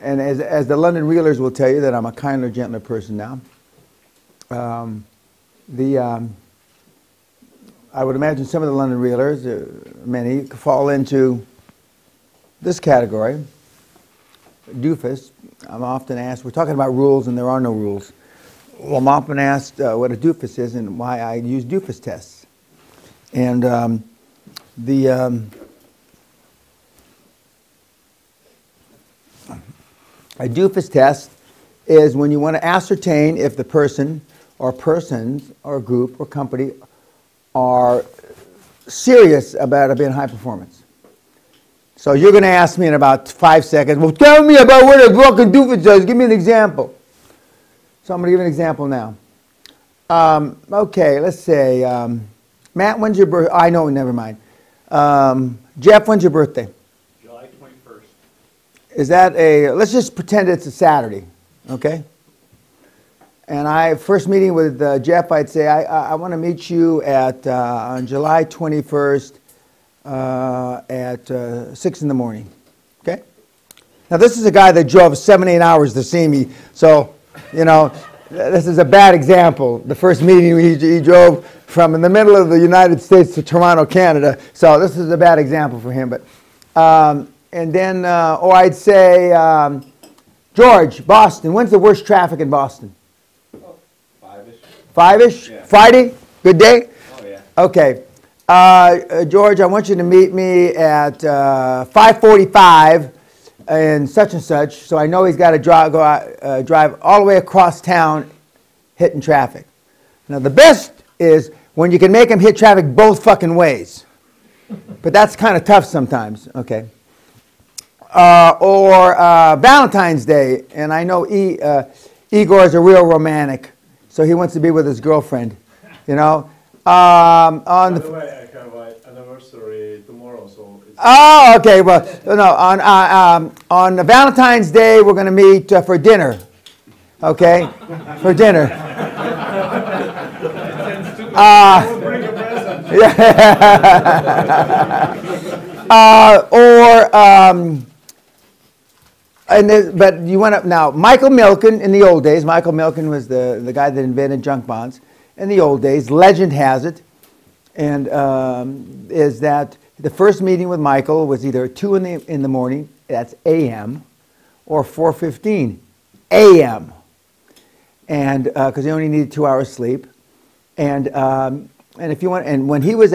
And as the London Reelers will tell you, that I'm a kinder, gentler person now. I would imagine some of the London Reelers, many, fall into this category, doofus. I'm often asked, we're talking about rules and there are no rules. Well, I'm often asked what a doofus is and why I use doofus tests. And a doofus test is when you want to ascertain if the person or persons or group or company are serious about being high performance. So you're going to ask me in about 5 seconds, well, tell me about what a fucking doofus does. Give me an example. So I'm going to give an example now. Okay, let's say, Matt, when's your birthday? I know, never mind. Jeff, when's your birthday? July 21st. Is that let's just pretend it's a Saturday, okay? And first meeting with Jeff, I'd say, I want to meet you on July 21st at 6 in the morning, okay? Now, this is a guy that drove 7-8 hours to see me, so, you know, this is a bad example. The first meeting he drove from in the middle of the United States to Toronto, Canada, so this is a bad example for him. But and then, or I'd say, George, Boston, when's the worst traffic in Boston? Oh, 5-ish. 5-ish? Yeah. Friday? Good day? Oh, yeah. Okay. George, I want you to meet me at 5:45 and such, so I know he's got to drive all the way across town hitting traffic. Now, the best is when you can make him hit traffic both fucking ways. But that's kind of tough sometimes, okay? Or Valentine's Day, and I know Igor is a real romantic, so he wants to be with his girlfriend, you know? By the way, I have an anniversary tomorrow, so it's... Oh, okay. Well, no. On Valentine's Day, we're going to meet for dinner. Okay, for dinner. Bring a present. But you want to now. Michael Milken in the old days. Michael Milken was the guy that invented junk bonds. In the old days, legend has it, and is that the first meeting with Michael was either 2 in the morning, that's a.m., or 4:15 a.m., and because he only needed 2 hours sleep, and if you want, and when he was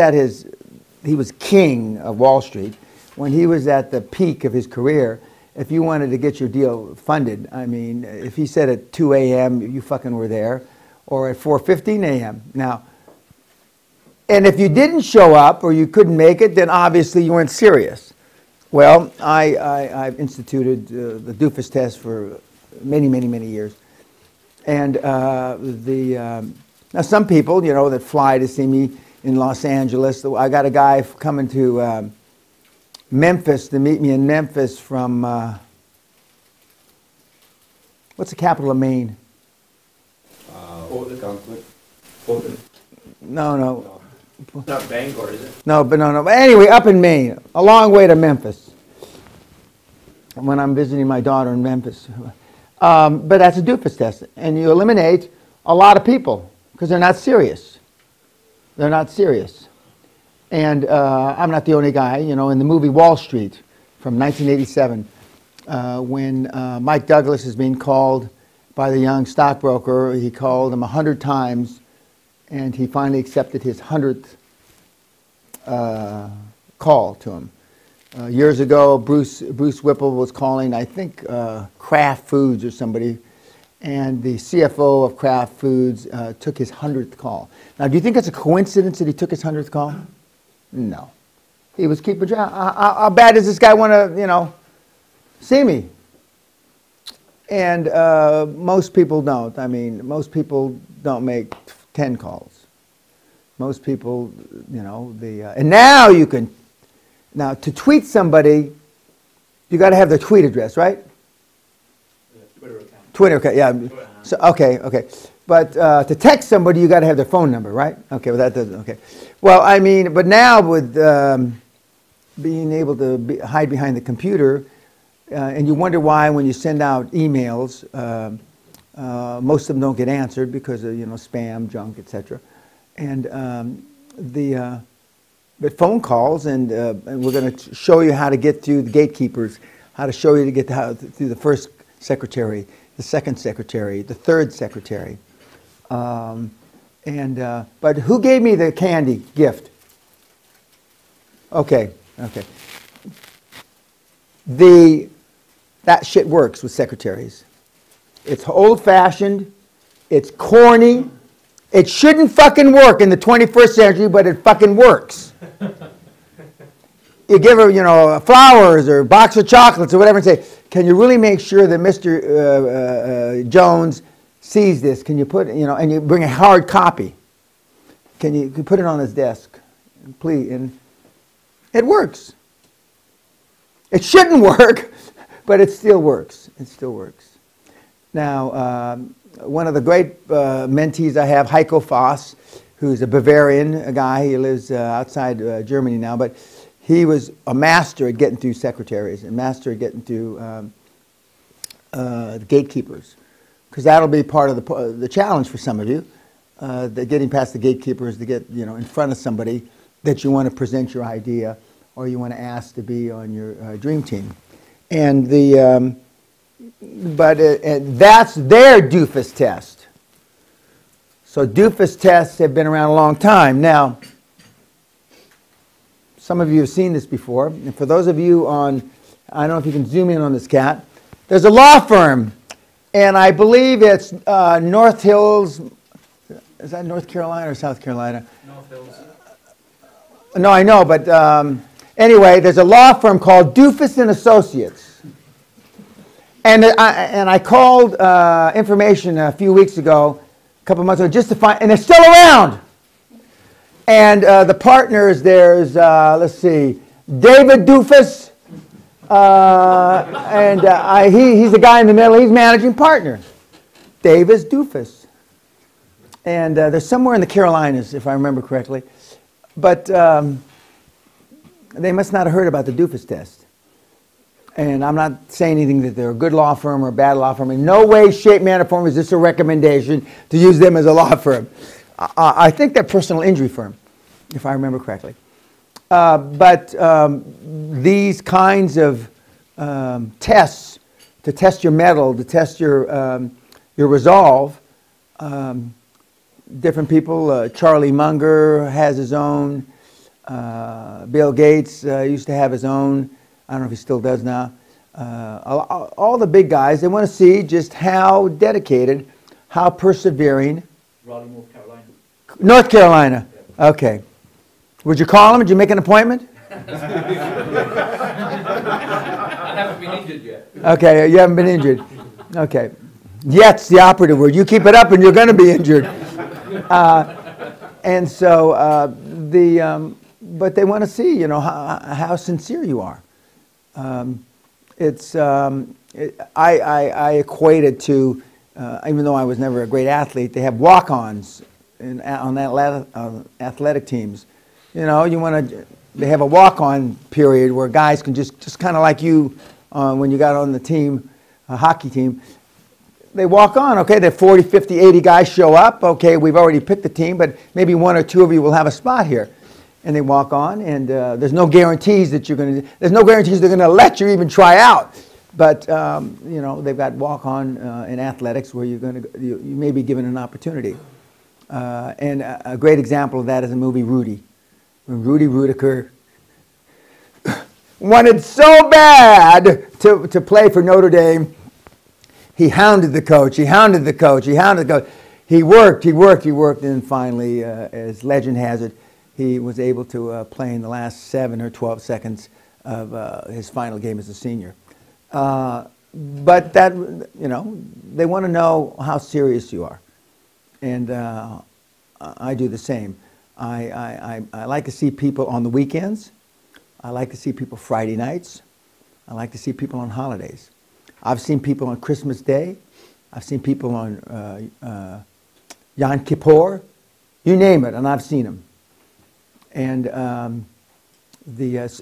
he was king of Wall Street. When he was at the peak of his career, if you wanted to get your deal funded, I mean, if he said at 2 a.m., you fucking were there. Or at 4:15 a.m. Now, and if you didn't show up or you couldn't make it, then obviously you weren't serious. Well, I've instituted the doofus test for many, many, many years. And now some people, you know, that fly to see me in Los Angeles. I got a guy coming to Memphis to meet me in Memphis from, what's the capital of Maine? The conflict. No. It's not Bangor, is it? No. But anyway, up in Maine, a long way to Memphis. When I'm visiting my daughter in Memphis. But that's a doofus test. And you eliminate a lot of people because they're not serious. They're not serious. And I'm not the only guy. You know, in the movie Wall Street from 1987, when Mike Douglas is being called by the young stockbroker, he called him 100 times, and he finally accepted his 100th call to him. Years ago, Bruce Whipple was calling, I think, Kraft Foods or somebody, and the CFO of Kraft Foods took his 100th call. Now, do you think it's a coincidence that he took his 100th call? No. He was keeping track. How bad does this guy want to, you know, see me? And most people don't. I mean, most people don't make 10 calls. Most people, you know, and now you can, to tweet somebody, you got to have their tweet address, right? Twitter account. Twitter account, yeah. So, okay. But to text somebody, you got to have their phone number, right? Okay, well that doesn't, okay. Well, I mean, but now with being able to hide behind the computer, And you wonder why when you send out emails, most of them don't get answered because of spam, junk, etc. And but phone calls, and we're going to show you how to get through the gatekeepers, how to show you to get through the first secretary, the second secretary, the third secretary. But who gave me the candy gift? Okay. That shit works with secretaries. It's old-fashioned. It's corny. It shouldn't fucking work in the 21st century, but it fucking works. You give her, flowers or a box of chocolates or whatever and say, can you really make sure that Mr. Jones sees this? Can you put, and you bring a hard copy. Can you put it on his desk? Please. And it works. It shouldn't work, but it still works. It still works. Now, one of the great mentees I have, Heiko Foss, who's a Bavarian guy. He lives outside Germany now, but he was a master at getting through secretaries and master at getting through the gatekeepers, because that'll be part of the challenge for some of you, getting past the gatekeepers to get in front of somebody that you want to present your idea or you want to ask to be on your dream team. And that's their doofus test. So doofus tests have been around a long time. Now, some of you have seen this before. And for those of you on, I don't know if you can zoom in on this cat. There's a law firm, and I believe it's North Hills. Is that North Carolina or South Carolina? North Hills. No, I know, but anyway, there's a law firm called Doofus and Associates. And I called information a few weeks ago, a couple months ago, just to find, and they're still around. And the partners, there's, let's see, David Doofus, and he's the guy in the middle. He's managing partner, Davis Doofus. And they're somewhere in the Carolinas, if I remember correctly. But they must not have heard about the Doofus test. And I'm not saying anything that they're a good law firm or a bad law firm. In no way, shape, manner, form is this a recommendation to use them as a law firm. I think they're a personal injury firm, if I remember correctly. But these kinds of tests, to test your mettle, to test your resolve, different people, Charlie Munger has his own, Bill Gates used to have his own, I don't know if he still does now. All the big guys, they want to see just how dedicated, how persevering. Raleigh, North Carolina. North Carolina. Yeah. Okay. Would you call him? Did you make an appointment? I haven't been injured yet. Okay, you haven't been injured. Okay. Yet's the operative word. You keep it up and you're going to be injured. And so but they want to see, how sincere you are. I equate it to, even though I was never a great athlete, they have walk-ons on athletic teams. They have a walk-on period where guys can just kind of like you when you got on the team, a hockey team. They walk on, okay, the 40, 50, 80 guys show up, okay, we've already picked the team, but maybe one or two of you will have a spot here. And they walk on, and there's no guarantees that there's no guarantees they're going to let you even try out. But, they've got walk-on in athletics where you may be given an opportunity. And a great example of that is the movie Rudy. When Rudy Rudiker wanted so bad to play for Notre Dame, he hounded the coach, he hounded the coach. He worked, and finally, as legend has it, he was able to play in the last 7 or 12 seconds of his final game as a senior. But that, they want to know how serious you are. And I do the same. I like to see people on the weekends. I like to see people Friday nights. I like to see people on holidays. I've seen people on Christmas Day. I've seen people on Yom Kippur. You name it, and I've seen them. And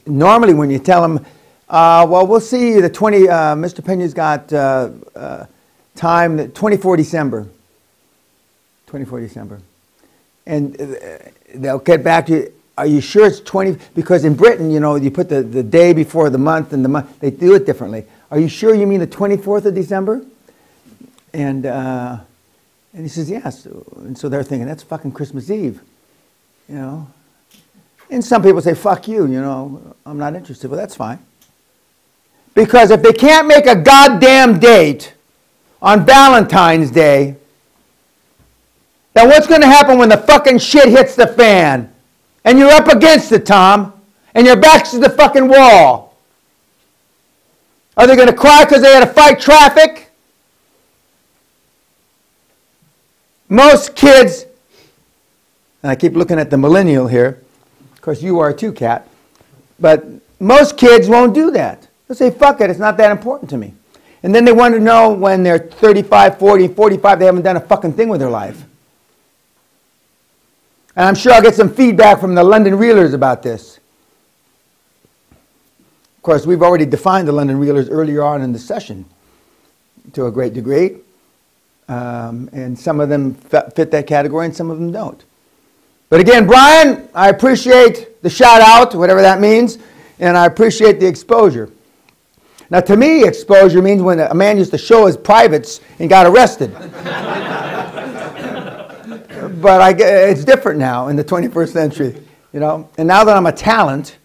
normally when you tell them, Well, we'll see. The Mr. Peña's got time. 24 December. 24 December, and they'll get back to you. Are you sure it's 20? Because in Britain, you know, you put the day before the month and the month. They do it differently. Are you sure you mean the 24th of December? And he says yes. And so they're thinking that's fucking Christmas Eve, you know. And some people say, fuck you, you know, I'm not interested. Well, that's fine. Because if they can't make a goddamn date on Valentine's Day, then what's going to happen when the fucking shit hits the fan? And you're up against it, Tom, and your back's to the fucking wall. Are they going to cry because they had to fight traffic? Most kids, and I keep looking at the millennial here, of course you are too, Kat, but most kids won't do that. They'll say, fuck it, it's not that important to me. And then they want to know when they're 35, 40, 45, they haven't done a fucking thing with their life. And I'm sure I'll get some feedback from the London Reelers about this. Of course, we've already defined the London Reelers earlier on in the session to a great degree. And some of them fit that category and some of them don't. But again, Brian, I appreciate the shout out, whatever that means, and I appreciate the exposure. Now, to me, exposure means when a man used to show his privates and got arrested. But it's different now in the 21st century, you know. And now that I'm a talent,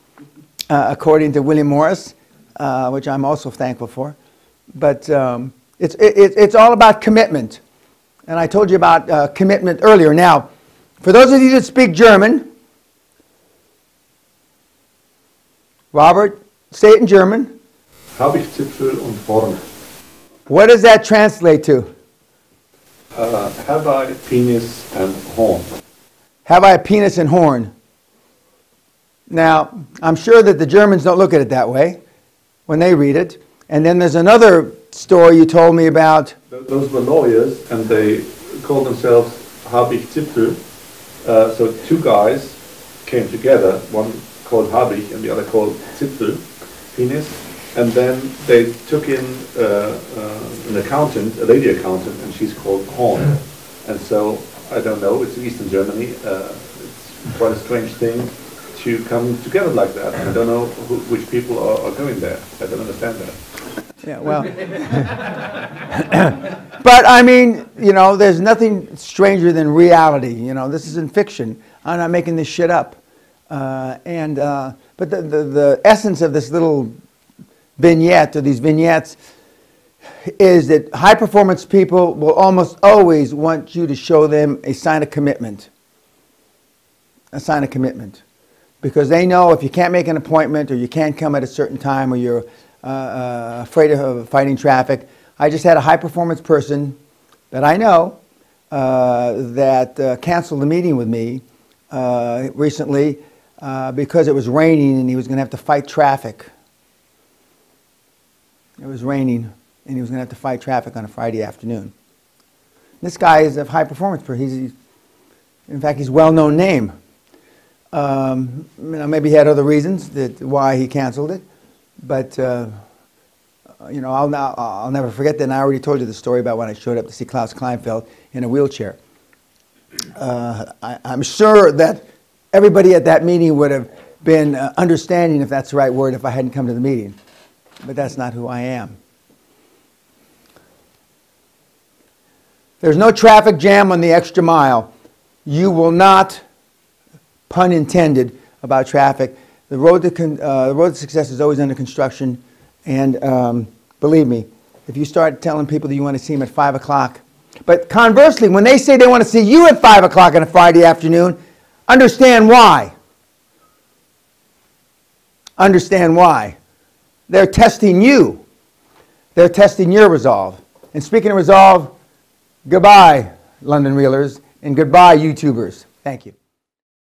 according to William Morris, which I'm also thankful for, but it's all about commitment. And I told you about commitment earlier. Now, for those of you that speak German, Robert, say it in German. Habe ich Zipfel und Horn? What does that translate to? Have I penis and horn? Have I a penis and horn? Now, I'm sure that the Germans don't look at it that way when they read it. And then there's another story you told me about. Those were lawyers, and they called themselves Habe ich Zipfel. So two guys came together, one called Habe ich and the other called Zipfel, penis. And then they took in an accountant, a lady accountant, and she's called Horn. And so, I don't know, it's Eastern Germany. It's quite a strange thing to come together like that. I don't know which people are going there. I don't understand that. Yeah, well. But I mean, you know, there's nothing stranger than reality. You know, this isn't fiction. I'm not making this shit up. But the essence of this little vignette, or these vignettes, is that high performance people will almost always want you to show them a sign of commitment. A sign of commitment. Because they know if you can't make an appointment, or you can't come at a certain time, or you're afraid of fighting traffic. I just had a high performance person that I know that canceled the meeting with me recently because it was raining and he was going to have to fight traffic. It was raining, and he was going to have to fight traffic on a Friday afternoon. This guy is a high performance person. In fact, he's a well-known name. You know, maybe he had other reasons why he canceled it, but you know, I'll never forget that. And I already told you the story about when I showed up to see Klaus Kleinfeld in a wheelchair. I'm sure that everybody at that meeting would have been understanding, if that's the right word, if I hadn't come to the meeting. But that's not who I am. There's no traffic jam on the extra mile. You will not, pun intended, about traffic. The road to success is always under construction. And believe me, if you start telling people that you want to see them at 5 o'clock, but conversely, when they say they want to see you at 5 o'clock on a Friday afternoon, understand why. Understand why. They're testing you. They're testing your resolve. And speaking of resolve, goodbye, London Reelers, and goodbye, YouTubers. Thank you.